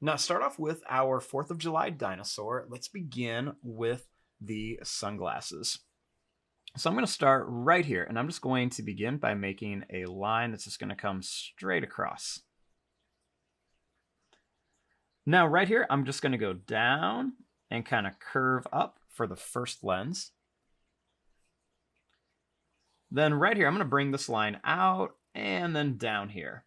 Now, start off with our 4th of July dinosaur. Let's begin with the sunglasses. So I'm going to start right here, and I'm just going to begin by making a line that's just going to come straight across. Now, right here, I'm just going to go down and kind of curve up for the first lens. Then right here, I'm going to bring this line out and then down here.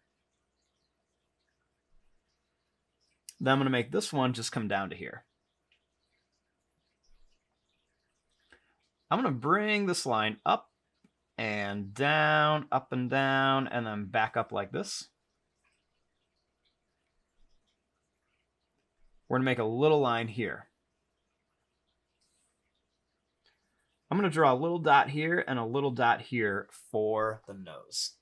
Then I'm going to make this one just come down to here. I'm going to bring this line up and down, and then back up like this. We're going to make a little line here. I'm going to draw a little dot here and a little dot here for the nose.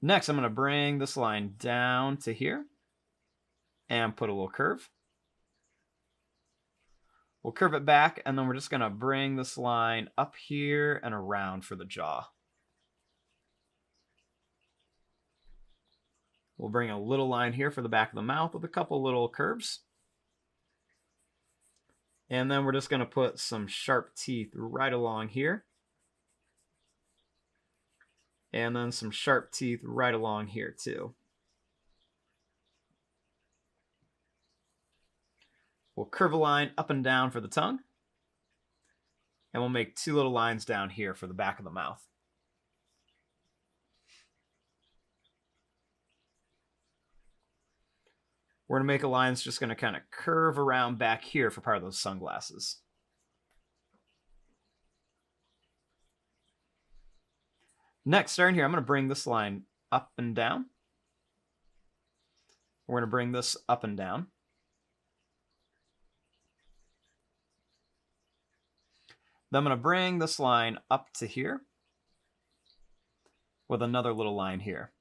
Next, I'm going to bring this line down to here and put a little curve. We'll curve it back, and then we're just going to bring this line up here and around for the jaw. We'll bring a little line here for the back of the mouth with a couple little curves. And then we're just going to put some sharp teeth right along here. And then some sharp teeth right along here too. We'll curve a line up and down for the tongue. And we'll make two little lines down here for the back of the mouth. We're going to make a line that's just going to kind of curve around back here for part of those sunglasses. Next, starting here, I'm going to bring this line up and down. We're going to bring this up and down. Then I'm going to bring this line up to here with another little line here.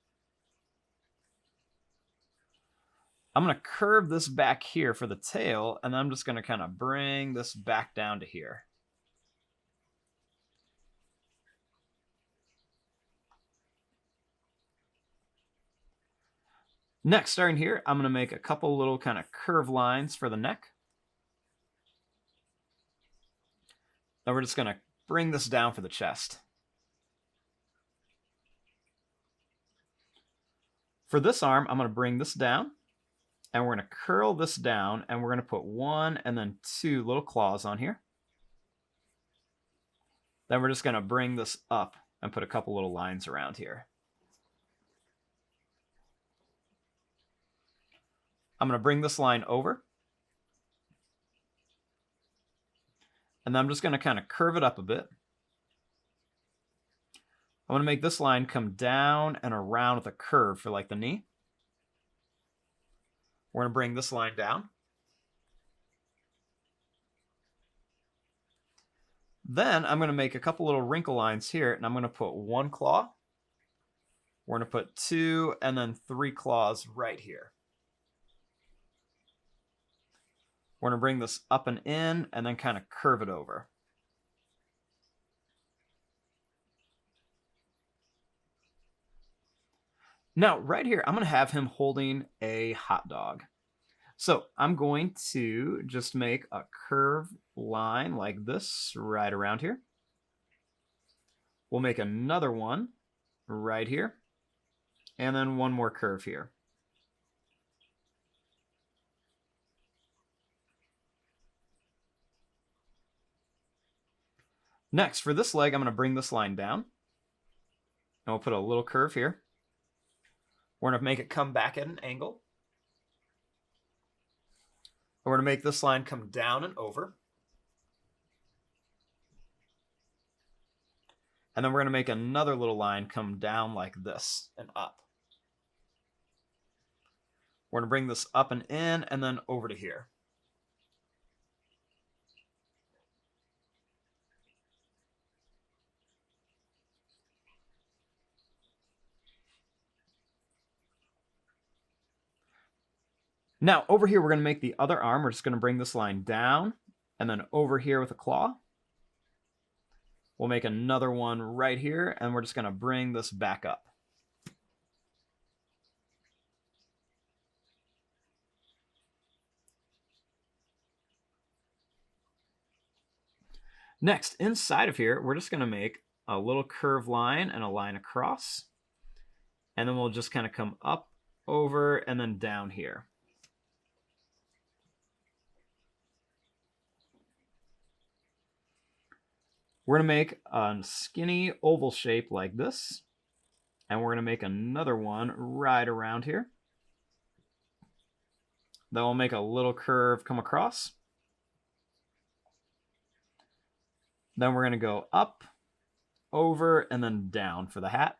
I'm going to curve this back here for the tail, and then I'm just going to kind of bring this back down to here. Next, starting here, I'm going to make a couple little kind of curved lines for the neck. Then we're just going to bring this down for the chest. For this arm, I'm going to bring this down. And we're going to curl this down, and we're going to put one and then two little claws on here. Then we're just going to bring this up and put a couple little lines around here. I'm going to bring this line over. And then I'm just going to kind of curve it up a bit. I'm going to make this line come down and around with a curve for like the knee. We're going to bring this line down. Then I'm going to make a couple little wrinkle lines here, and I'm going to put one claw. We're going to put two and then three claws right here. We're going to bring this up and in and then kind of curve it over. Now, right here, I'm going to have him holding a hot dog. So I'm going to just make a curved line like this right around here. We'll make another one right here. And then one more curve here. Next, for this leg, I'm going to bring this line down. And we'll put a little curve here. We're going to make it come back at an angle. And we're going to make this line come down and over. And then we're going to make another little line come down like this and up. We're going to bring this up and in and then over to here. Now, over here, we're going to make the other arm. We're just going to bring this line down and then over here with a claw. We'll make another one right here, and we're just going to bring this back up. Next, inside of here, we're just going to make a little curved line and a line across. And then we'll just kind of come up, over, and then down here. We're going to make a skinny oval shape like this. And we're going to make another one right around here. Then we'll make a little curve come across. Then we're going to go up, over, and then down for the hat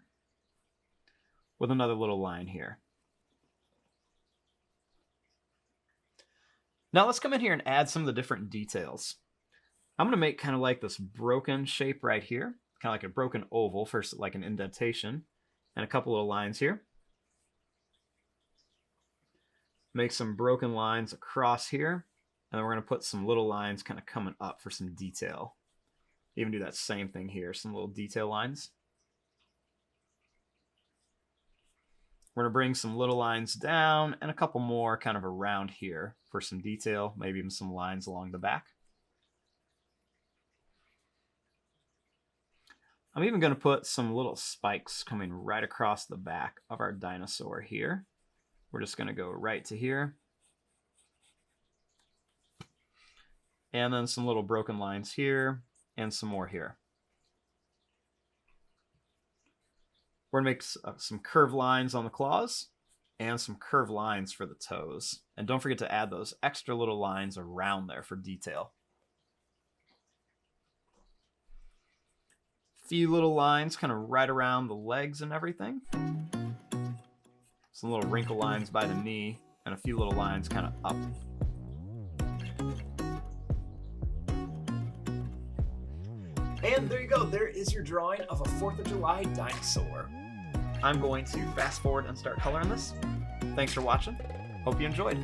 with another little line here. Now let's come in here and add some of the different details. I'm going to make kind of like this broken shape right here, kind of like a broken oval, first like an indentation, and a couple little lines here. Make some broken lines across here, and then we're going to put some little lines kind of coming up for some detail. Even do that same thing here, some little detail lines. We're going to bring some little lines down and a couple more kind of around here for some detail, maybe even some lines along the back. I'm even going to put some little spikes coming right across the back of our dinosaur here. We're just going to go right to here. And then some little broken lines here and some more here. We're going to make some curved lines on the claws and some curved lines for the toes. And don't forget to add those extra little lines around there for detail. Few little lines kind of right around the legs and everything. Some little wrinkle lines by the knee and a few little lines kind of up. And there you go. There is your drawing of a 4th of July dinosaur. I'm going to fast forward and start coloring this. Thanks for watching. Hope you enjoyed.